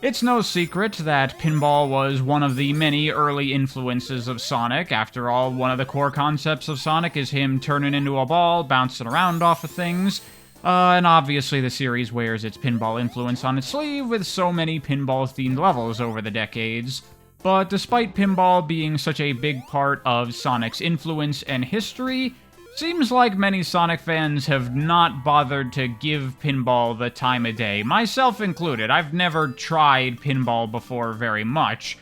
It's no secret that pinball was one of the many early influences of Sonic. After all, one of the core concepts of Sonic is him turning into a ball, bouncing around off of things. And obviously the series wears its pinball influence on its sleeve with so many pinball-themed levels over the decades. But despite pinball being such a big part of Sonic's influence and history, seems like many Sonic fans have not bothered to give pinball the time of day, myself included. I've never tried pinball before very much,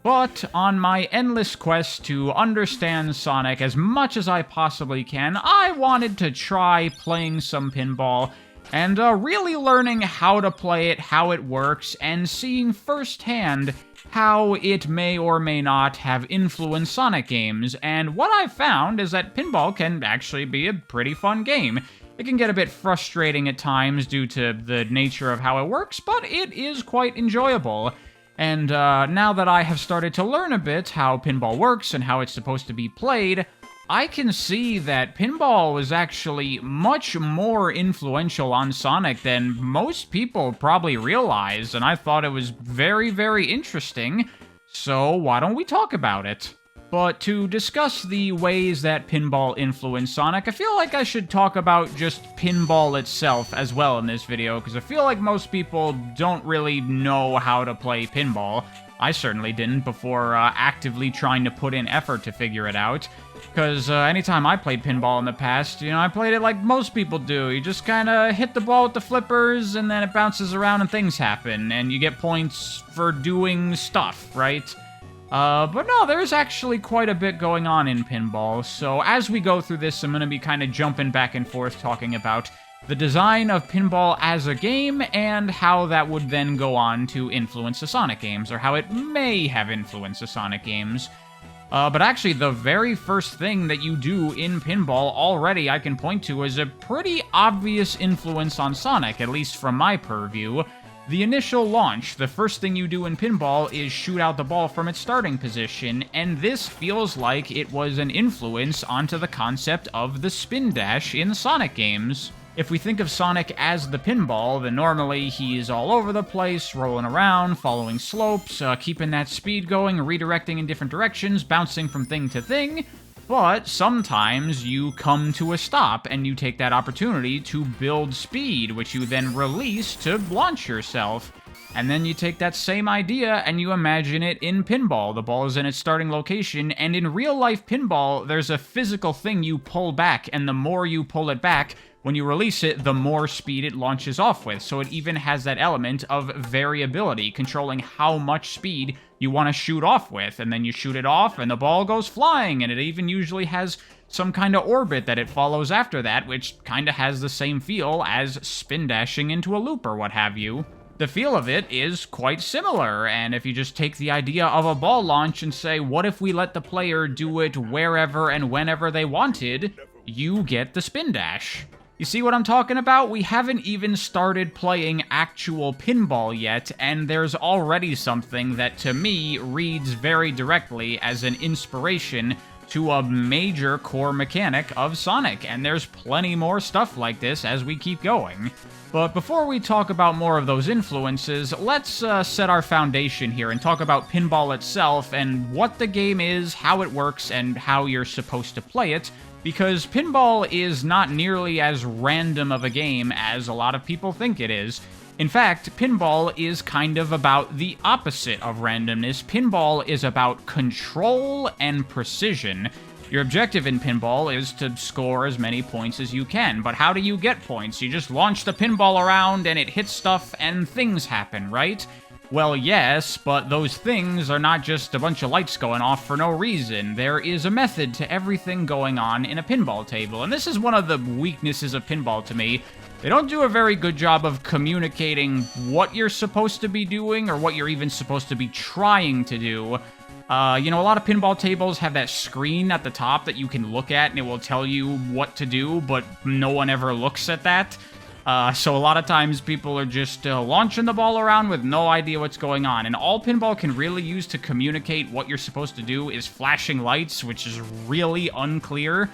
but on my endless quest to understand Sonic as much as I possibly can, I wanted to try playing some pinball and really learning how to play it, how it works, and seeing firsthand how it may or may not have influenced Sonic games, and what I've found is that pinball can actually be a pretty fun game. It can get a bit frustrating at times due to the nature of how it works, but it is quite enjoyable. And now that I have started to learn a bit how pinball works and how it's supposed to be played, I can see that pinball was actually much more influential on Sonic than most people probably realize, and I thought it was very, very interesting, so why don't we talk about it? But to discuss the ways that pinball influenced Sonic, I feel like I should talk about just pinball itself as well in this video, because I feel like most people don't really know how to play pinball. I certainly didn't before actively trying to put in effort to figure it out. Because anytime I played pinball in the past, I played it like most people do. You just kind of hit the ball with the flippers, and then it bounces around and things happen, and you get points for doing stuff, right? But no, there's actually quite a bit going on in pinball, so as we go through this, I'm going to be kind of jumping back and forth talking about the design of pinball as a game, and how that would then go on to influence the Sonic games, or how it may have influenced the Sonic games. But actually, the very first thing that you do in pinball already I can point to is a pretty obvious influence on Sonic, at least from my purview. The initial launch, the first thing you do in pinball is shoot out the ball from its starting position, and this feels like it was an influence onto the concept of the spin dash in Sonic games. If we think of Sonic as the pinball, then normally he's all over the place, rolling around, following slopes, keeping that speed going, redirecting in different directions, bouncing from thing to thing. But sometimes you come to a stop and you take that opportunity to build speed, which you then release to launch yourself. And then you take that same idea and you imagine it in pinball. The ball is in its starting location, and in real-life pinball, there's a physical thing you pull back, and the more you pull it back, when you release it, the more speed it launches off with, so it even has that element of variability, controlling how much speed you want to shoot off with, and then you shoot it off, and the ball goes flying, and it even usually has some kind of orbit that it follows after that, which kind of has the same feel as spin dashing into a loop or what have you. The feel of it is quite similar, and if you just take the idea of a ball launch and say, what if we let the player do it wherever and whenever they wanted, you get the spin dash. You see what I'm talking about? We haven't even started playing actual pinball yet, and there's already something that, to me, reads very directly as an inspiration to a major core mechanic of Sonic, and there's plenty more stuff like this as we keep going. But before we talk about more of those influences, let's set our foundation here and talk about pinball itself and what the game is, how it works, and how you're supposed to play it. Because pinball is not nearly as random of a game as a lot of people think it is. In fact, pinball is kind of about the opposite of randomness. Pinball is about control and precision. Your objective in pinball is to score as many points as you can, but how do you get points? You just launch the pinball around and it hits stuff and things happen, right? Well, yes, but those things are not just a bunch of lights going off for no reason. There is a method to everything going on in a pinball table, and this is one of the weaknesses of pinball to me. They don't do a very good job of communicating what you're supposed to be doing or what you're even supposed to be trying to do. A lot of pinball tables have that screen at the top that you can look at and it will tell you what to do, but no one ever looks at that. So a lot of times people are just launching the ball around with no idea what's going on, and all pinball can really use to communicate what you're supposed to do is flashing lights, which is really unclear.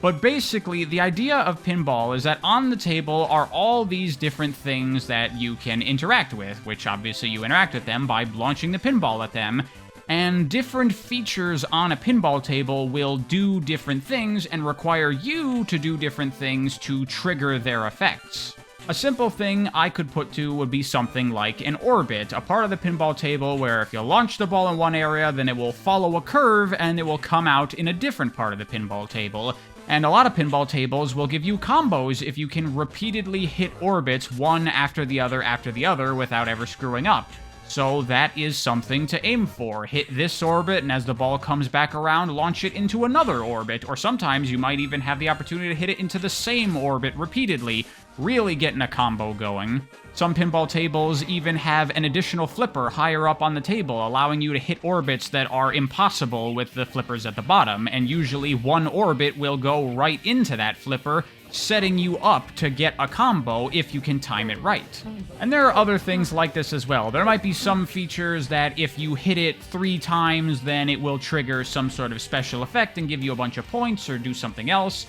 But basically, the idea of pinball is that on the table are all these different things that you can interact with, which obviously you interact with them by launching the pinball at them. And different features on a pinball table will do different things and require you to do different things to trigger their effects. A simple thing I could put to would be something like an orbit, a part of the pinball table where if you launch the ball in one area, then it will follow a curve and it will come out in a different part of the pinball table. And a lot of pinball tables will give you combos if you can repeatedly hit orbits one after the other without ever screwing up. So that is something to aim for. Hit this orbit, and as the ball comes back around, launch it into another orbit, or sometimes you might even have the opportunity to hit it into the same orbit repeatedly, really getting a combo going. Some pinball tables even have an additional flipper higher up on the table, allowing you to hit orbits that are impossible with the flippers at the bottom, and usually one orbit will go right into that flipper, setting you up to get a combo if you can time it right. And there are other things like this as well. There might be some features that if you hit it 3 times, then it will trigger some sort of special effect and give you a bunch of points or do something else.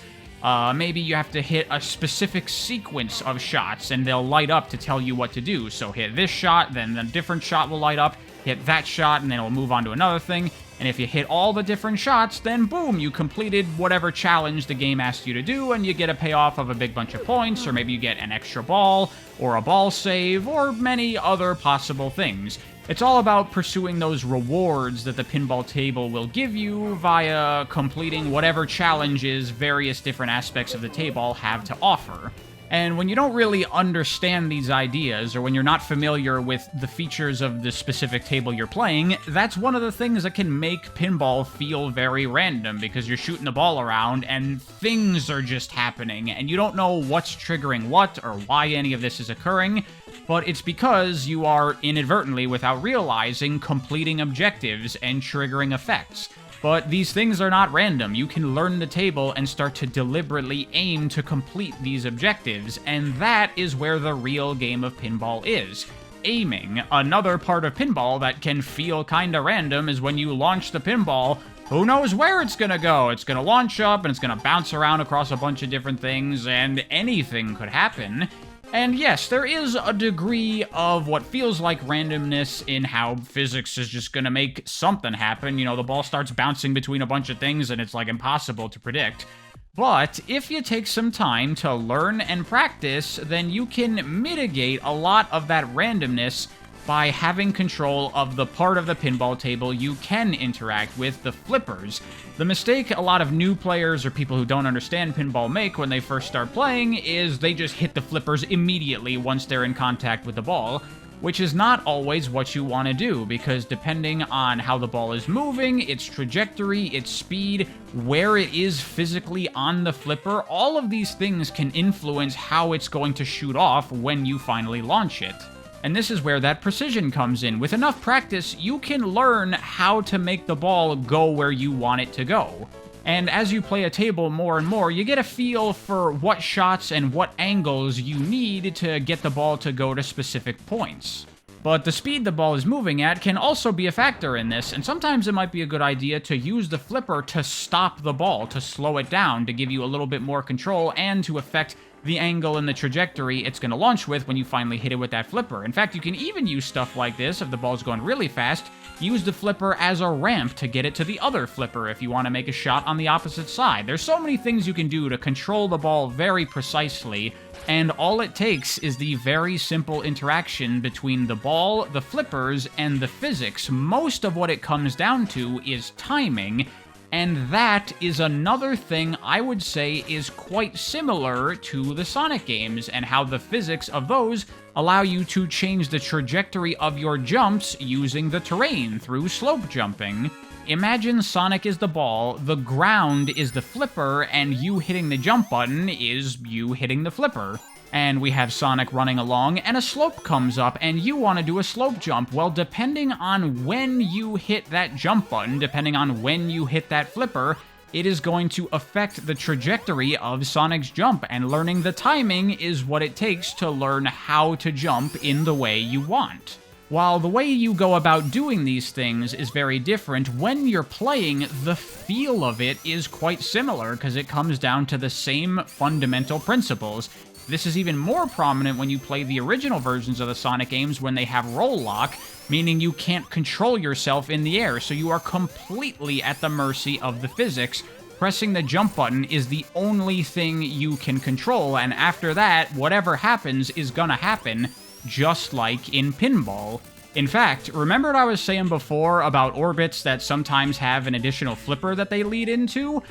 Maybe you have to hit a specific sequence of shots and they'll light up to tell you what to do. So hit this shot, then a different shot will light up, hit that shot, and then it'll move on to another thing. And if you hit all the different shots, then boom, you completed whatever challenge the game asked you to do, and you get a payoff of a big bunch of points, or maybe you get an extra ball, or a ball save, or many other possible things. It's all about pursuing those rewards that the pinball table will give you via completing whatever challenges various different aspects of the table have to offer. And when you don't really understand these ideas, or when you're not familiar with the features of the specific table you're playing, that's one of the things that can make pinball feel very random, because you're shooting the ball around and things are just happening, and you don't know what's triggering what or why any of this is occurring, but it's because you are inadvertently, without realizing, completing objectives and triggering effects. But these things are not random. You can learn the table and start to deliberately aim to complete these objectives, and that is where the real game of pinball is. Aiming. Another part of pinball that can feel kinda random is when you launch the pinball, who knows where it's gonna go? It's gonna launch up, and it's gonna bounce around across a bunch of different things, and anything could happen. And yes, there is a degree of what feels like randomness in how physics is just gonna make something happen. You know, the ball starts bouncing between a bunch of things and it's like impossible to predict. But if you take some time to learn and practice, then you can mitigate a lot of that randomness by having control of the part of the pinball table you can interact with, the flippers. The mistake a lot of new players or people who don't understand pinball make when they first start playing is they just hit the flippers immediately once they're in contact with the ball, which is not always what you want to do, because depending on how the ball is moving, its trajectory, its speed, where it is physically on the flipper, all of these things can influence how it's going to shoot off when you finally launch it. And this is where that precision comes in. With enough practice, you can learn how to make the ball go where you want it to go. And as you play a table more and more, you get a feel for what shots and what angles you need to get the ball to go to specific points. But the speed the ball is moving at can also be a factor in this, and sometimes it might be a good idea to use the flipper to stop the ball, to slow it down, to give you a little bit more control, and to affect the angle and the trajectory it's going to launch with when you finally hit it with that flipper. In fact, you can even use stuff like this if the ball's going really fast. Use the flipper as a ramp to get it to the other flipper if you want to make a shot on the opposite side. There's so many things you can do to control the ball very precisely, and all it takes is the very simple interaction between the ball, the flippers, and the physics. Most of what it comes down to is timing, and that is another thing I would say is quite similar to the Sonic games, and how the physics of those allow you to change the trajectory of your jumps using the terrain through slope jumping. Imagine Sonic is the ball, the ground is the flipper, and you hitting the jump button is you hitting the flipper. And we have Sonic running along, and a slope comes up, and you want to do a slope jump. Well, depending on when you hit that jump button, depending on when you hit that flipper, it is going to affect the trajectory of Sonic's jump, and learning the timing is what it takes to learn how to jump in the way you want. While the way you go about doing these things is very different, when you're playing, the feel of it is quite similar because it comes down to the same fundamental principles. This is even more prominent when you play the original versions of the Sonic games when they have roll lock, meaning you can't control yourself in the air, so you are completely at the mercy of the physics. Pressing the jump button is the only thing you can control, and after that, whatever happens is gonna happen, just like in Pinball. In fact, remember what I was saying before about orbits that sometimes have an additional flipper that they lead into?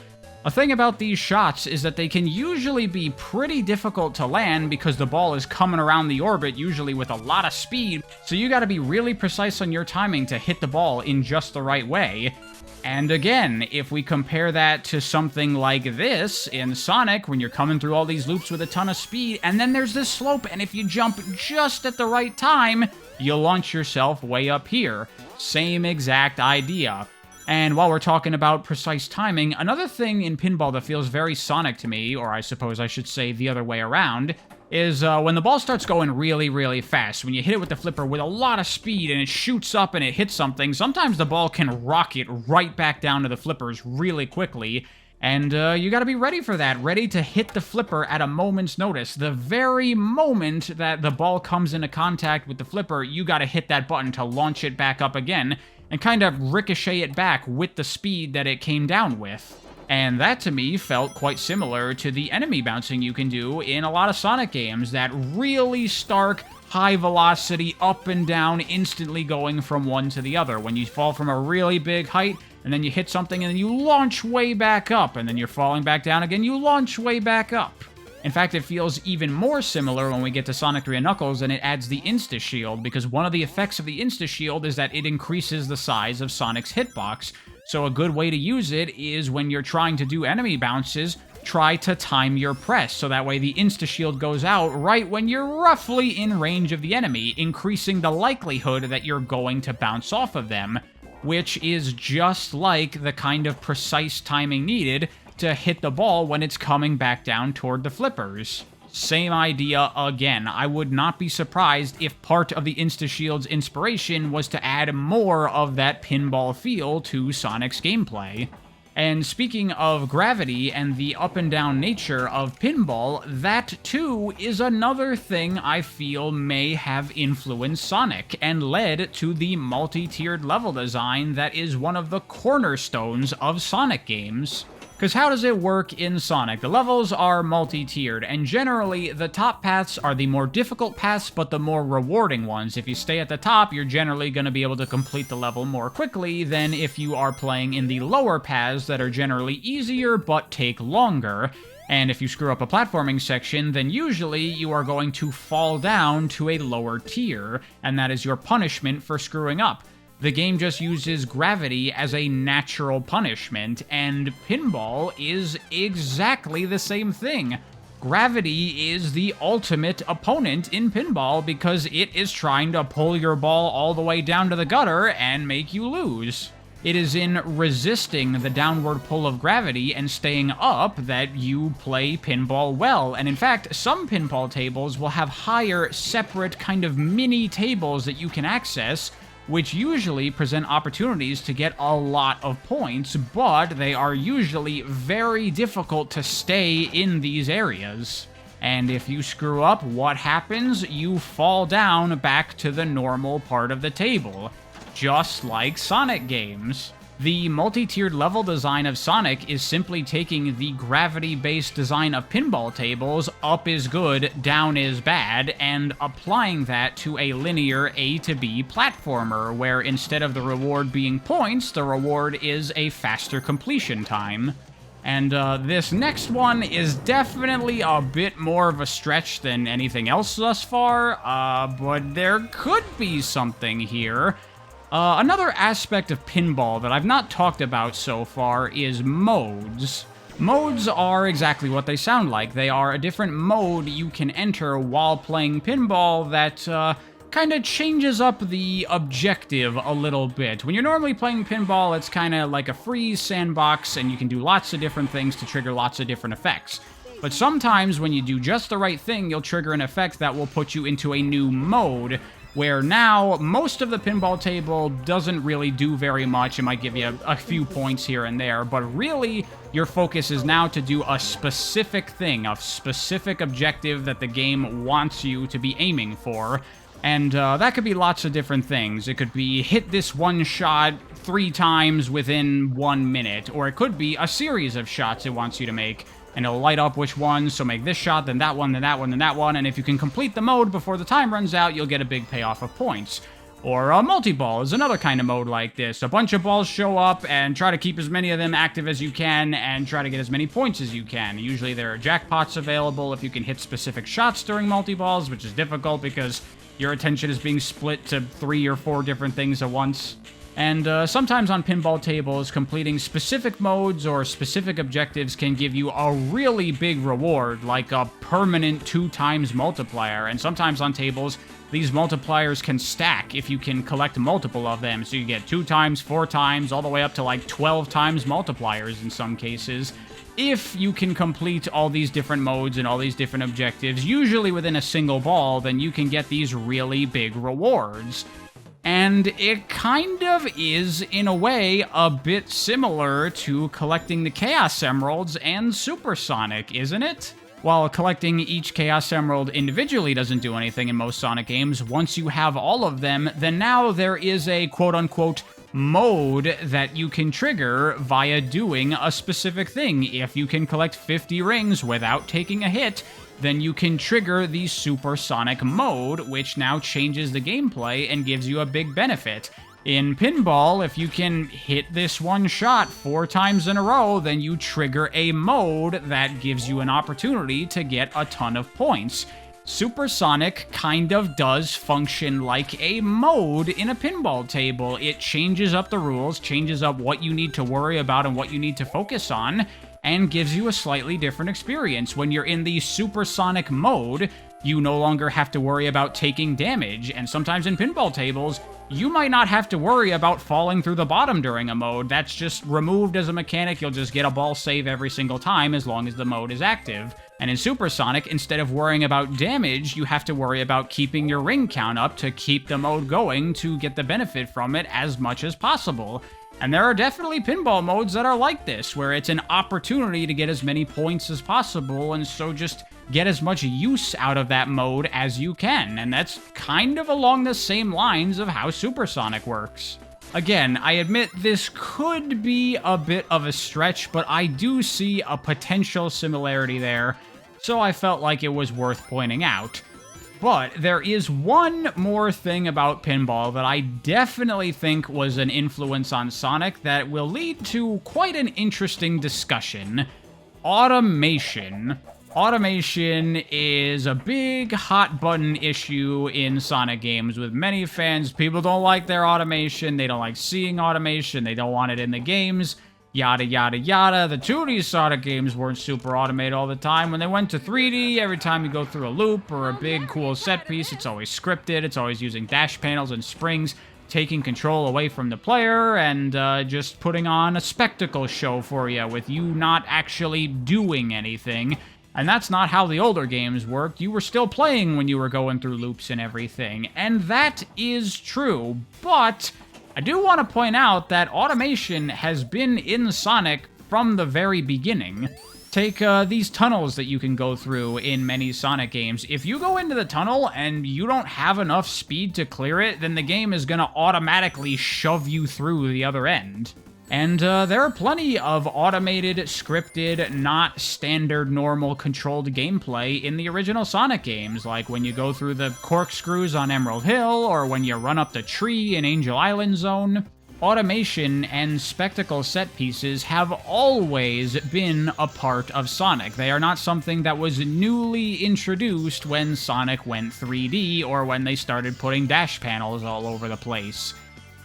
A thing about these shots is that they can usually be pretty difficult to land because the ball is coming around the orbit, usually with a lot of speed, so you gotta be really precise on your timing to hit the ball in just the right way. And again, if we compare that to something like this in Sonic, when you're coming through all these loops with a ton of speed, and then there's this slope, and if you jump just at the right time, you'll launch yourself way up here. Same exact idea. And while we're talking about precise timing, another thing in Pinball that feels very Sonic to me, or I suppose I should say the other way around, is when the ball starts going really, really fast. When you hit it with the flipper with a lot of speed and it shoots up and it hits something, sometimes the ball can rocket right back down to the flippers really quickly. And you gotta be ready for that, ready to hit the flipper at a moment's notice. The very moment that the ball comes into contact with the flipper, you gotta hit that button to launch it back up again and kind of ricochet it back with the speed that it came down with. And that, to me, felt quite similar to the enemy bouncing you can do in a lot of Sonic games. That really stark, high velocity, up and down, instantly going from one to the other. When you fall from a really big height, and then you hit something, and then you launch way back up, and then you're falling back down again, you launch way back up. In fact, it feels even more similar when we get to Sonic 3 and Knuckles, and it adds the Insta-Shield, because one of the effects of the Insta-Shield is that it increases the size of Sonic's hitbox. So a good way to use it is when you're trying to do enemy bounces, try to time your press, so that way the Insta-Shield goes out right when you're roughly in range of the enemy, increasing the likelihood that you're going to bounce off of them, which is just like the kind of precise timing needed to hit the ball when it's coming back down toward the flippers. Same idea again. I would not be surprised if part of the Insta-Shield's inspiration was to add more of that pinball feel to Sonic's gameplay. And speaking of gravity and the up and down nature of pinball, that too is another thing I feel may have influenced Sonic and led to the multi-tiered level design that is one of the cornerstones of Sonic games. Because how does it work in Sonic? The levels are multi-tiered, and generally, the top paths are the more difficult paths, but the more rewarding ones. If you stay at the top, you're generally going to be able to complete the level more quickly than if you are playing in the lower paths that are generally easier, but take longer. And if you screw up a platforming section, then usually you are going to fall down to a lower tier, and that is your punishment for screwing up. The game just uses gravity as a natural punishment, and pinball is exactly the same thing. Gravity is the ultimate opponent in pinball because it is trying to pull your ball all the way down to the gutter and make you lose. It is in resisting the downward pull of gravity and staying up that you play pinball well. And in fact, some pinball tables will have higher, separate kind of mini tables that you can access, which usually present opportunities to get a lot of points, but they are usually very difficult to stay in these areas. And if you screw up, what happens? You fall down back to the normal part of the table, just like Sonic games. The multi-tiered level design of Sonic is simply taking the gravity-based design of pinball tables, up is good, down is bad, and applying that to a linear A to B platformer, where instead of the reward being points, the reward is a faster completion time. And this next one is definitely a bit more of a stretch than anything else thus far, but there could be something here. Another aspect of pinball that I've not talked about so far is modes. Modes are exactly what they sound like. They are a different mode you can enter while playing pinball that kind of changes up the objective a little bit. When you're normally playing pinball, it's kind of like a freeze sandbox, and you can do lots of different things to trigger lots of different effects. But sometimes when you do just the right thing, you'll trigger an effect that will put you into a new mode, where now most of the pinball table doesn't really do very much. It might give you a few points here and there, but really your focus is now to do a specific thing, a specific objective that the game wants you to be aiming for. And that could be lots of different things. It could be hit this one shot 3 times within 1 minute, or it could be a series of shots it wants you to make, and it'll light up which ones, so make this shot, then that one, then that one, then that one, and if you can complete the mode before the time runs out, you'll get a big payoff of points. Or a multi-ball is another kind of mode like this. A bunch of balls show up, and try to keep as many of them active as you can, and try to get as many points as you can. Usually there are jackpots available if you can hit specific shots during multi-balls, which is difficult because your attention is being split to 3 or 4 different things at once. And sometimes on pinball tables, completing specific modes or specific objectives can give you a really big reward, like a permanent 2 times multiplier. And sometimes on tables, these multipliers can stack if you can collect multiple of them. So you get 2 times, 4 times, all the way up to like 12 times multipliers in some cases. If you can complete all these different modes and all these different objectives, usually within a single ball, then you can get these really big rewards. And it kind of is, in a way, a bit similar to collecting the Chaos Emeralds and Supersonic, isn't it? While collecting each Chaos Emerald individually doesn't do anything in most Sonic games, once you have all of them, then now there is a quote-unquote mode that you can trigger via doing a specific thing. If you can collect 50 rings without taking a hit, then you can trigger the Supersonic mode, which now changes the gameplay and gives you a big benefit. In pinball, if you can hit this one shot 4 times in a row, then you trigger a mode that gives you an opportunity to get a ton of points. Supersonic kind of does function like a mode in a pinball table. It changes up the rules, changes up what you need to worry about and what you need to focus on, and gives you a slightly different experience. When you're in the Supersonic mode, you no longer have to worry about taking damage, and sometimes in pinball tables, you might not have to worry about falling through the bottom during a mode. That's just removed as a mechanic. You'll just get a ball save every single time as long as the mode is active. And in Supersonic, instead of worrying about damage, you have to worry about keeping your ring count up to keep the mode going to get the benefit from it as much as possible. And there are definitely pinball modes that are like this, where it's an opportunity to get as many points as possible, and so just get as much use out of that mode as you can. And that's kind of along the same lines of how Supersonic works. Again, I admit this could be a bit of a stretch, but I do see a potential similarity there, so I felt like it was worth pointing out. But there is one more thing about pinball that I definitely think was an influence on Sonic that will lead to quite an interesting discussion. Automation. Automation is a big hot button issue in Sonic games with many fans. People don't like their automation, they don't like seeing automation, they don't want it in the games. Yada, yada, yada. The 2D Sonic games weren't super automated all the time. When they went to 3D, every time you go through a loop or a big, cool set piece, it's always scripted. It's always using dash panels and springs, taking control away from the player, and just putting on a spectacle show for you with you not actually doing anything. And that's not how the older games worked. You were still playing when you were going through loops and everything. And that is true, but I do want to point out that automation has been in Sonic from the very beginning. Take these tunnels that you can go through in many Sonic games. If you go into the tunnel and you don't have enough speed to clear it, then the game is going to automatically shove you through the other end. And there are plenty of automated, scripted, not standard, normal, controlled gameplay in the original Sonic games, like when you go through the corkscrews on Emerald Hill, or when you run up the tree in Angel Island Zone. Automation and spectacle set pieces have always been a part of Sonic. They are not something that was newly introduced when Sonic went 3D, or when they started putting dash panels all over the place.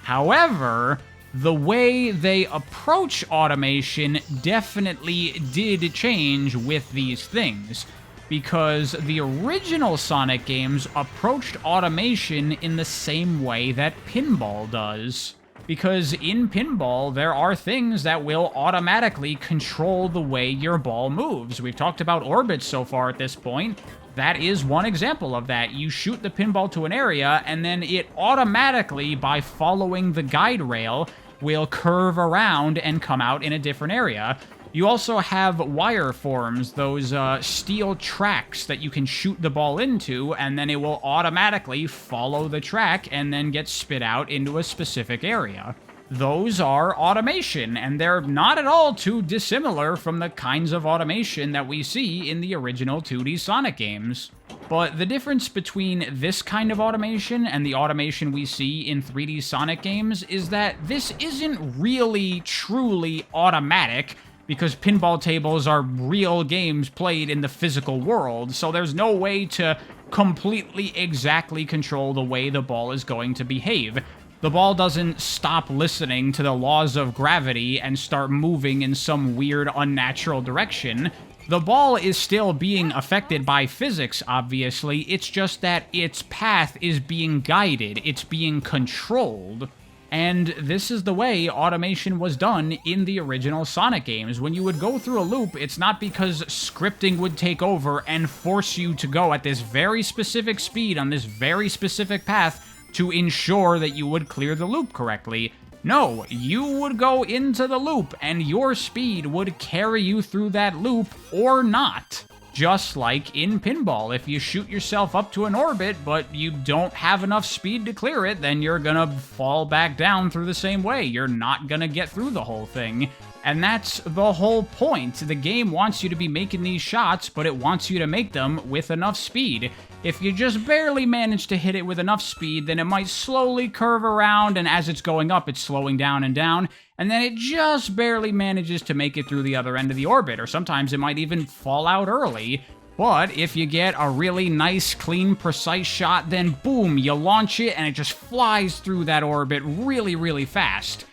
However, the way they approach automation definitely did change with these things, because the original Sonic games approached automation in the same way that pinball does. Because in pinball, there are things that will automatically control the way your ball moves. We've talked about orbits so far at this point. That is one example of that. You shoot the pinball to an area, and then it automatically, by following the guide rail, will curve around and come out in a different area. You also have wire forms, those steel tracks that you can shoot the ball into, and then it will automatically follow the track and then get spit out into a specific area. Those are automation, and they're not at all too dissimilar from the kinds of automation that we see in the original 2D Sonic games. But the difference between this kind of automation and the automation we see in 3D Sonic games is that this isn't really truly automatic, because pinball tables are real games played in the physical world, so there's no way to completely exactly control the way the ball is going to behave. The ball doesn't stop listening to the laws of gravity and start moving in some weird, unnatural direction. The ball is still being affected by physics, obviously, it's just that its path is being guided, it's being controlled. And this is the way automation was done in the original Sonic games. When you would go through a loop, it's not because scripting would take over and force you to go at this very specific speed on this very specific path to ensure that you would clear the loop correctly. No, you would go into the loop, and your speed would carry you through that loop or not. Just like in pinball, if you shoot yourself up to an orbit, but you don't have enough speed to clear it, then you're gonna fall back down through the same way. You're not gonna get through the whole thing. And that's the whole point. The game wants you to be making these shots, but it wants you to make them with enough speed. If you just barely manage to hit it with enough speed, then it might slowly curve around, and as it's going up, it's slowing down, and then it just barely manages to make it through the other end of the orbit, or sometimes it might even fall out early. But if you get a really nice, clean, precise shot, then boom, you launch it, and it just flies through that orbit really, really fast.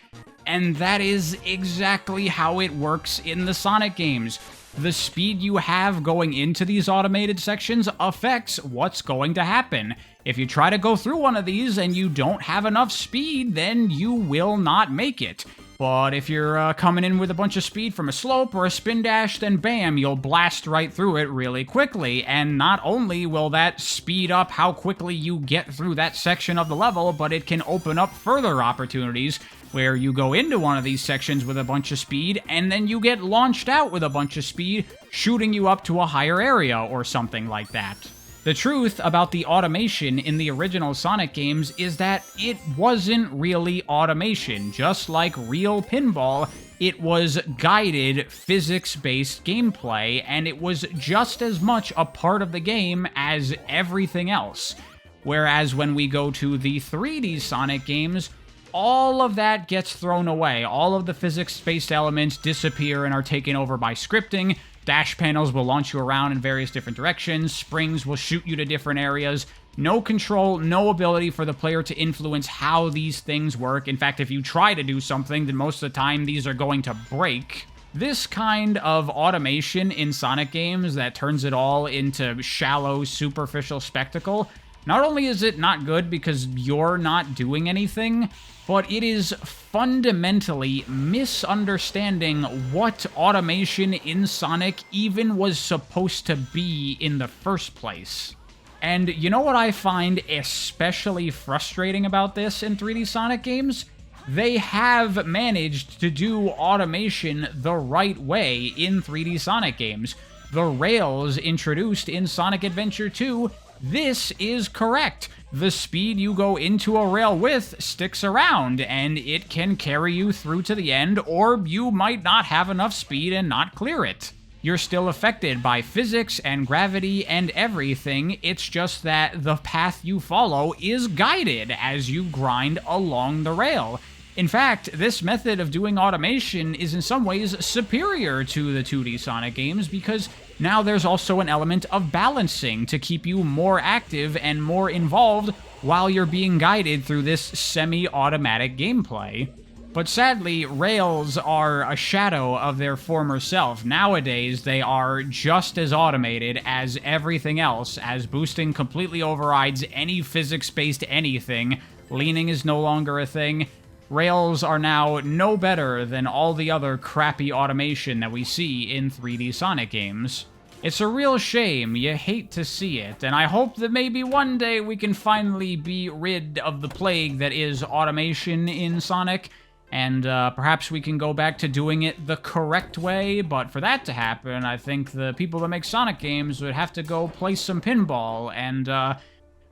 And that is exactly how it works in the Sonic games. The speed you have going into these automated sections affects what's going to happen. If you try to go through one of these and you don't have enough speed, then you will not make it. But if you're coming in with a bunch of speed from a slope or a spin dash, then bam, you'll blast right through it really quickly. And not only will that speed up how quickly you get through that section of the level, but it can open up further opportunities where you go into one of these sections with a bunch of speed, and then you get launched out with a bunch of speed, shooting you up to a higher area or something like that. The truth about the automation in the original Sonic games is that it wasn't really automation. Just like real pinball, it was guided, physics-based gameplay, and it was just as much a part of the game as everything else. Whereas when we go to the 3D Sonic games, all of that gets thrown away. All of the physics-based elements disappear and are taken over by scripting. Dash panels will launch you around in various different directions. Springs will shoot you to different areas. No control, no ability for the player to influence how these things work. In fact, if you try to do something, then most of the time these are going to break. This kind of automation in Sonic games that turns it all into shallow, superficial spectacle, not only is it not good because you're not doing anything, but it is fundamentally misunderstanding what automation in Sonic even was supposed to be in the first place. And you know what I find especially frustrating about this in 3D Sonic games? They have managed to do automation the right way in 3D Sonic games. The rails introduced in Sonic Adventure 2, this is correct. The speed you go into a rail with sticks around, and it can carry you through to the end, or you might not have enough speed and not clear it. You're still affected by physics and gravity and everything, it's just that the path you follow is guided as you grind along the rail. In fact, this method of doing automation is in some ways superior to the 2D Sonic games because now there's also an element of balancing to keep you more active and more involved while you're being guided through this semi-automatic gameplay. But sadly, rails are a shadow of their former self. Nowadays, they are just as automated as everything else, as boosting completely overrides any physics-based anything. Leaning is no longer a thing. Rails are now no better than all the other crappy automation that we see in 3D Sonic games. It's a real shame. You hate to see it. And I hope that maybe one day we can finally be rid of the plague that is automation in Sonic. And perhaps we can go back to doing it the correct way. But for that to happen, I think the people that make Sonic games would have to go play some pinball and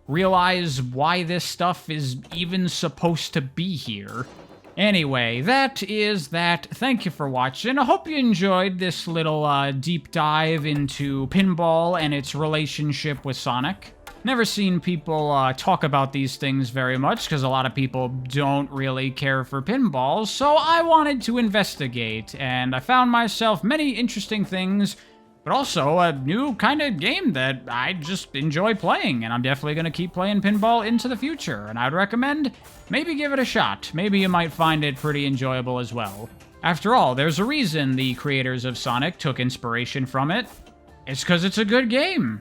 realize why this stuff is even supposed to be here. Anyway, that is that. Thank you for watching. I hope you enjoyed this little deep dive into pinball and its relationship with Sonic. Never seen people talk about these things very much, because a lot of people don't really care for pinballs, so I wanted to investigate, and I found myself many interesting things, but also a new kind of game that I just enjoy playing, and I'm definitely going to keep playing pinball into the future, and I'd recommend maybe give it a shot. Maybe you might find it pretty enjoyable as well. After all, there's a reason the creators of Sonic took inspiration from it. It's because it's a good game.